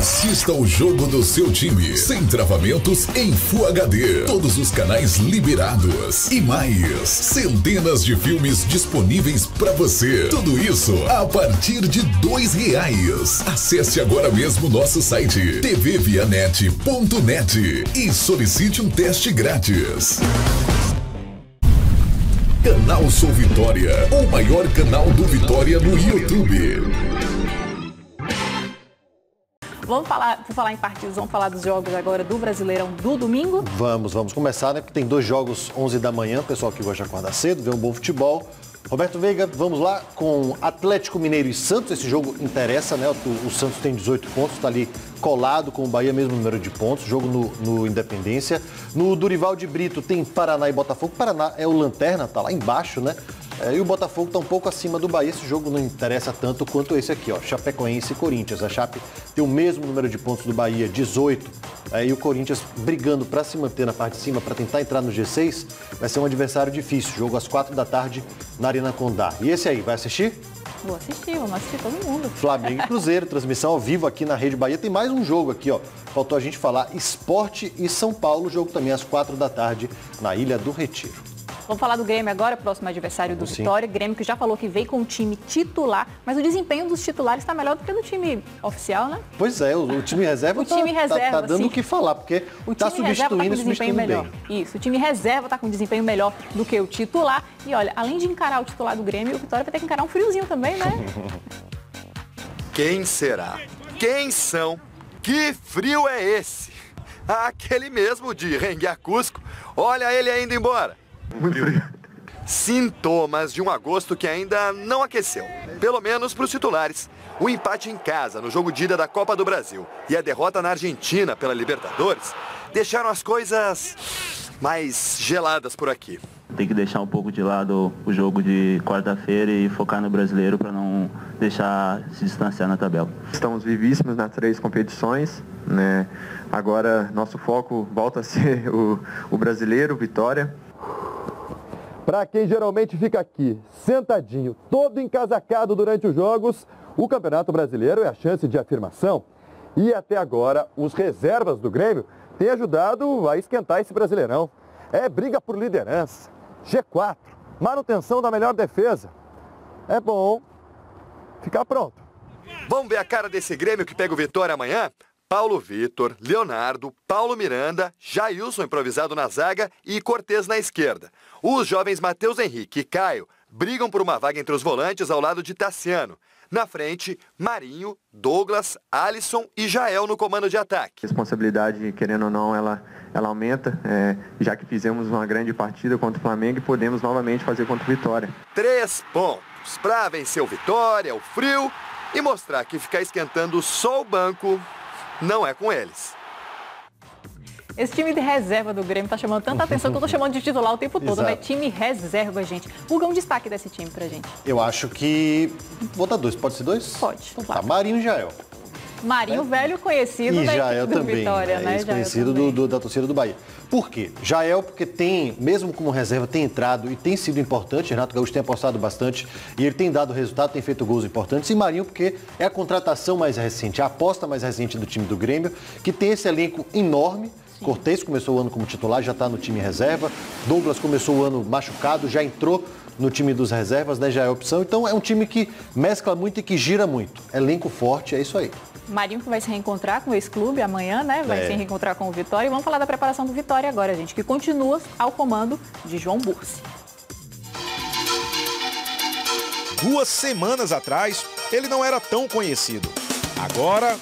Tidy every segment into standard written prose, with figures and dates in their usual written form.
Assista o jogo do seu time, sem travamentos, em Full HD. Todos os canais liberados. E mais, centenas de filmes disponíveis para você. Tudo isso a partir de R$2. Acesse agora mesmo nosso site tvvianet.net e solicite um teste grátis. Canal Sou Vitória, o maior canal do Vitória no YouTube. Vamos falar, por falar em partidos, vamos falar dos jogos agora do Brasileirão do domingo? Vamos começar, né? Porque tem 2 jogos 11 da manhã, o pessoal que gosta de acordar cedo, vê um bom futebol. Roberto Veiga, vamos lá com Atlético Mineiro e Santos. Esse jogo interessa, né? O Santos tem 18 pontos, está ali colado com o Bahia, mesmo número de pontos. Jogo no Independência. No Durival de Brito tem Paraná e Botafogo. Paraná é o lanterna, tá lá embaixo, né? E o Botafogo está um pouco acima do Bahia. Esse jogo não interessa tanto quanto esse aqui, ó. Chapecoense e Corinthians. A Chape tem o mesmo número de pontos do Bahia, 18. E o Corinthians brigando para se manter na parte de cima, para tentar entrar no G6. Vai ser um adversário difícil. Jogo às 4 da tarde na Arena Condá. E esse aí, vai assistir? Vou assistir, vamos assistir todo mundo. Flamengo e Cruzeiro, transmissão ao vivo aqui na Rede Bahia. Tem mais um jogo aqui, ó. Faltou a gente falar Sport e São Paulo. Jogo também às 4 da tarde na Ilha do Retiro. Vamos falar do Grêmio agora, próximo adversário do Vitória. Grêmio que já falou que veio com o time titular, mas o desempenho dos titulares está melhor do que do time oficial, né? Pois é, o time reserva tá dando o que falar, porque está substituindo, substituindo melhor. Bem. Isso, o time reserva está com um desempenho melhor do que o titular. E olha, além de encarar o titular do Grêmio, o Vitória vai ter que encarar um friozinho também, né? Quem será? Quem são? Que frio é esse? Aquele mesmo de Renguer Cusco. Olha ele ainda embora. Sintomas de um agosto que ainda não aqueceu, pelo menos para os titulares. O empate em casa no jogo de ida da Copa do Brasil e a derrota na Argentina pela Libertadores deixaram as coisas mais geladas por aqui. Tem que deixar um pouco de lado o jogo de quarta-feira e focar no brasileiro para não deixar se distanciar na tabela. Estamos vivíssimos nas 3 competições, né? Agora nosso foco volta a ser o brasileiro, Vitória. Para quem geralmente fica aqui, sentadinho, todo encasacado durante os jogos, o Campeonato Brasileiro é a chance de afirmação. E até agora, os reservas do Grêmio têm ajudado a esquentar esse Brasileirão. É briga por liderança, G4, manutenção da melhor defesa. É bom ficar pronto. Vamos ver a cara desse Grêmio que pega o Vitória amanhã? Paulo Vitor, Leonardo, Paulo Miranda, Jailson improvisado na zaga e Cortez na esquerda. Os jovens Matheus Henrique e Caio brigam por uma vaga entre os volantes ao lado de Tassiano. Na frente, Marinho, Douglas, Alisson e Jael no comando de ataque. A responsabilidade, querendo ou não, ela aumenta, já que fizemos uma grande partida contra o Flamengo e podemos novamente fazer contra o Vitória. 3 pontos para vencer o Vitória, o frio e mostrar que ficar esquentando só o banco não é com eles. Esse time de reserva do Grêmio tá chamando tanta atenção que eu tô chamando de titular o tempo todo, né? Time reserva, gente. Guga, um destaque desse time pra gente. Eu acho que... Vou dar 2. Pode ser 2? Pode. Então, tá. Marinho e Jael. Marinho, velho conhecido e da Jael equipe do também, Vitória, né? Conhecido da torcida do Bahia. Por quê? Jael, porque tem, mesmo como reserva, tem entrado e tem sido importante. Renato Gaúcho tem apostado bastante e ele tem dado resultado, tem feito gols importantes. E Marinho, porque é a contratação mais recente, a aposta mais recente do time do Grêmio, que tem esse elenco enorme. Cortez começou o ano como titular, já está no time reserva. Douglas começou o ano machucado, já entrou no time dos reservas, né? Já é opção. Então é um time que mescla muito e que gira muito. Elenco forte, é isso aí. Marinho que vai se reencontrar com o ex-clube amanhã, né? Vai se reencontrar com o Vitória. E vamos falar da preparação do Vitória agora, gente, que continua ao comando de João Bursi. 2 semanas atrás, ele não era tão conhecido. Agora...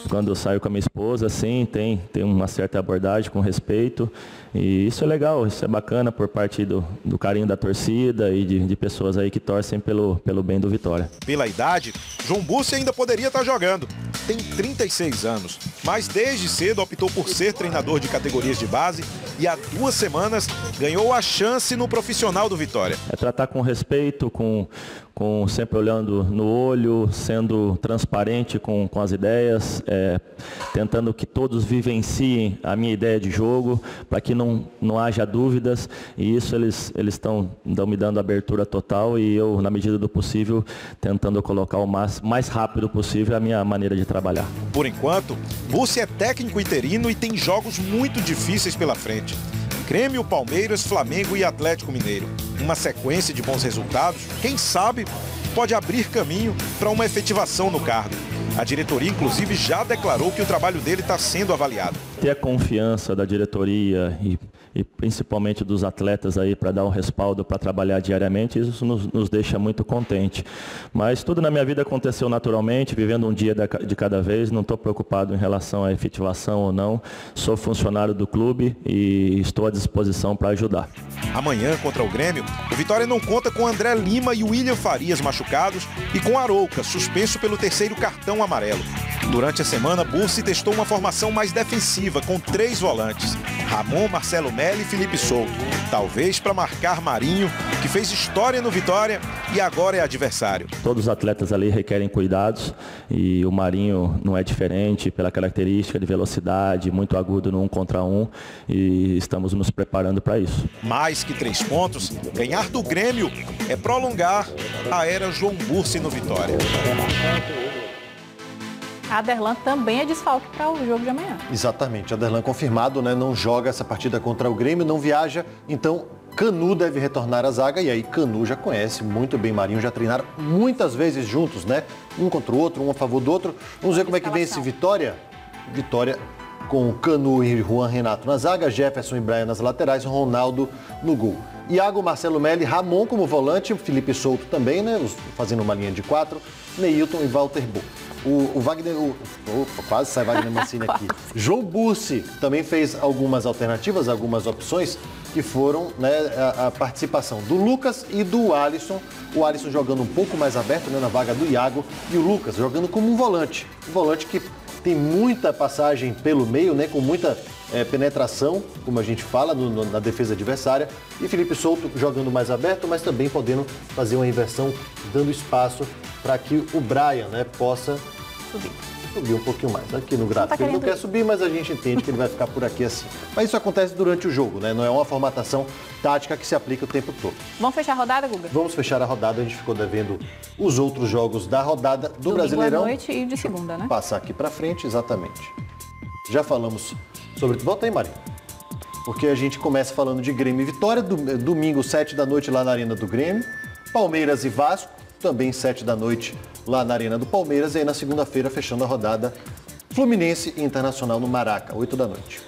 Quando eu saio com a minha esposa, assim, tem uma certa abordagem com respeito. E isso é legal, isso é bacana por parte do carinho da torcida e de pessoas aí que torcem pelo bem do Vitória. Pela idade, João Bursi ainda poderia estar jogando. Tem 36 anos, mas desde cedo optou por ser treinador de categorias de base e há 2 semanas ganhou a chance no profissional do Vitória. É tratar com respeito, com sempre olhando no olho, sendo transparente com as ideias, tentando que todos vivenciem a minha ideia de jogo, para que não haja dúvidas, e isso eles estão me dando abertura total, e eu, na medida do possível, tentando colocar o mais rápido possível a minha maneira de trabalhar. Por enquanto, Bussi é técnico interino e tem jogos muito difíceis pela frente. Grêmio, Palmeiras, Flamengo e Atlético Mineiro. Uma sequência de bons resultados, quem sabe, pode abrir caminho para uma efetivação no cargo. A diretoria, inclusive, já declarou que o trabalho dele está sendo avaliado. Ter a confiança da diretoria e principalmente dos atletas aí para dar um respaldo para trabalhar diariamente, isso nos deixa muito contente. Mas tudo na minha vida aconteceu naturalmente, vivendo um dia de cada vez, não estou preocupado em relação à efetivação ou não. Sou funcionário do clube e estou à disposição para ajudar. Amanhã, contra o Grêmio, o Vitória não conta com André Lima e William Farias machucados e com Arouca, suspenso pelo 3º cartão amarelo. Durante a semana, Bussi testou uma formação mais defensiva, com 3 volantes: Ramon, Marcelo Melo e Felipe Souto. Talvez para marcar Marinho, que fez história no Vitória e agora é adversário. Todos os atletas ali requerem cuidados e o Marinho não é diferente pela característica de velocidade, muito agudo no 1 contra 1, e estamos nos preparando para isso. Mais que 3 pontos, ganhar do Grêmio é prolongar a era João Bussi no Vitória. Aderlan também é desfalque para o jogo de amanhã. Exatamente, Aderlan confirmado, né? Não joga essa partida contra o Grêmio, não viaja, então Canu deve retornar à zaga, e aí Canu já conhece muito bem Marinho, já treinaram muitas vezes juntos, né? Um contra o outro, um a favor do outro. Vamos ver como é que vem esse Vitória. Vitória com Canu e Juan Renato na zaga, Jefferson e Brian nas laterais, Ronaldo no gol. Iago, Marcelo Melo, Ramon como volante, Felipe Souto também, né? Fazendo uma linha de 4, Neilton e Walter Bo. O Wagner, quase sai Wagner Mancini aqui. João Bussi também fez algumas alternativas, algumas opções que foram, né, a participação do Lucas e do Alisson. O Alisson jogando um pouco mais aberto, né, na vaga do Iago, e o Lucas jogando como um volante. Um volante que tem muita passagem pelo meio, né, com muita penetração, como a gente fala, na defesa adversária. E Felipe Souto jogando mais aberto, mas também podendo fazer uma inversão, dando espaço para que o Brian, né, possa subir um pouquinho mais. Aqui no gráfico ele não quer subir, mas a gente entende que ele vai ficar por aqui assim. Mas isso acontece durante o jogo, né? Não é uma formatação tática que se aplica o tempo todo. Vamos fechar a rodada, Guga? Vamos fechar a rodada. A gente ficou devendo os outros jogos da rodada do Domingo Brasileirão. à noite e de segunda, né? Passar aqui para frente, exatamente. Já falamos sobre... Volta aí, Marinho. Porque a gente começa falando de Grêmio e Vitória. Domingo, 7 da noite, lá na Arena do Grêmio. Palmeiras e Vasco, também 7 da noite, lá na Arena do Palmeiras. E aí na segunda-feira, fechando a rodada, Fluminense e Internacional no Maraca, 8 da noite.